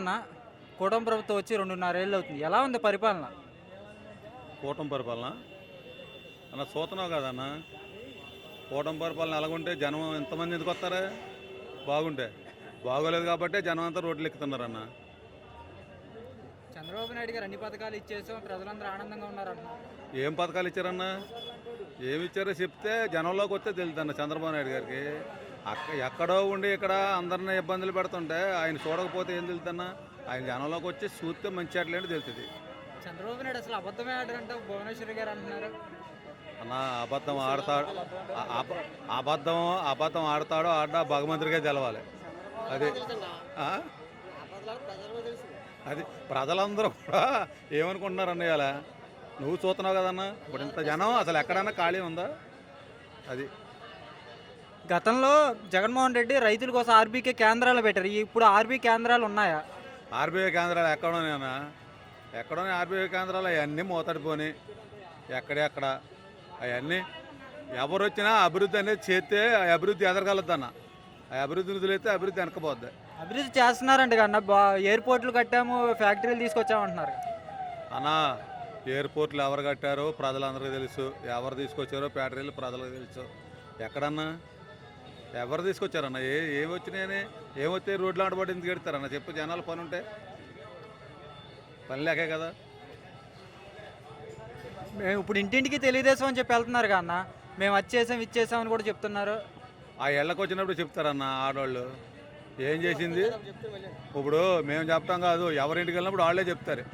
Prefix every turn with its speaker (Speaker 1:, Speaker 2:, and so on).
Speaker 1: అన్న కూటమి ప్రభుత్వం వచ్చి 2.5 ఏళ్ళు అవుతుంది. ఎలా ఉంది పరిపాలన?
Speaker 2: కూటమి పరిపాలన అన్న చూస్తున్నావు కదన్న. కూటమి పరిపాలన ఎలాగుంటే జనం ఎంతమంది ఎందుకు వస్తారా? బాగుంటే బాగోలేదు కాబట్టి జనం అంతా రోడ్లు ఎక్కుతున్నారన్న.
Speaker 1: చంద్రబాబు నాయుడు గారు అన్ని పథకాలు ఇచ్చేసాం, ప్రజలందరూ ఆనందంగా ఉన్నారంటున్నారు.
Speaker 2: ఏం పథకాలు ఇచ్చారన్న? ఏమి ఇచ్చారో చెప్తే జనంలోకి వస్తే తెలుద్దన్న. చంద్రబాబు నాయుడు గారికి ఎక్కడో ఉండి ఇక్కడ అందరిని ఇబ్బందులు పెడుతుంటే ఆయన చూడకపోతే ఏం తెలుద్దన్న? ఆయన జనంలోకి వచ్చి చూస్తే మంచి అట్లేంటి తెలుస్తుంది.
Speaker 1: చంద్రబాబు నాయుడు అసలు అబద్ధమే ఆడారంట భువనేశ్వరి గారు అంటున్నారు.
Speaker 2: అన్న అబద్ధం ఆడతాడు, అబద్ధం అబద్ధం ఆడతాడో ఆడా భగవంతుడిగా తెలవాలి. అది ఆ? అది ప్రజలందరూ కూడా ఏమనుకుంటున్నారు అన్నయ్య? అలా నువ్వు చూస్తున్నావు కదన్నా. ఇప్పుడు ఇంత జనం అసలు ఎక్కడన్నా ఖాళీ ఉందా? అది
Speaker 1: గతంలో జగన్మోహన్ రెడ్డి రైతుల కోసం ఆర్బీకే కేంద్రాలు పెట్టారు. ఇప్పుడు ఆర్బీ కేంద్రాలు ఉన్నాయా?
Speaker 2: ఆర్బీఐ కేంద్రాలు ఎక్కడోనేనా? ఎక్కడోనే ఆర్బీఐ కేంద్రాలు అవన్నీ మూతడిపోయి ఎక్కడెక్కడ అవన్నీ ఎవరు వచ్చినా అభివృద్ధి అనేది చేస్తే ఆ అభివృద్ధి ఎదరగలద్దన్న. ఆ అభివృద్ధి నిధులైతే అభివృద్ధి వెనకపోద్ది.
Speaker 1: అభివృద్ధి చేస్తున్నారంట కన్నా, ఎయిర్పోర్ట్లు కట్టాము, ఫ్యాక్టరీలు తీసుకొచ్చామంటున్నారు.
Speaker 2: అన్నా ఎయిర్పోర్ట్లు ఎవరు కట్టారో ప్రజలందరికీ తెలుసు. ఎవరు తీసుకొచ్చారో ఫ్యాక్టరీలు ప్రజలకు తెలుసు. ఎక్కడన్నా ఎవరు తీసుకొచ్చారన్న? ఏమి వచ్చినాయని ఏమొస్తే రోడ్లు ఆడబడి ఎందుకు పెడతారన్న? చెప్పు. జనాలు పని ఉంటే పని లేకే కదా.
Speaker 1: మేము ఇప్పుడు ఇంటింటికి తెలుగుదేశం అని చెప్పి వెళ్తున్నారు కన్న, మేము వచ్చేసాం ఇచ్చేసాం అని కూడా చెప్తున్నారు.
Speaker 2: ఆ ఇళ్ళకి వచ్చినప్పుడు చెప్తారన్న ఆడవాళ్ళు ఏం చేసింది. ఇప్పుడు మేము చెప్తాం కాదు, ఎవరింటికి వెళ్ళినప్పుడు వాళ్ళే చెప్తారు.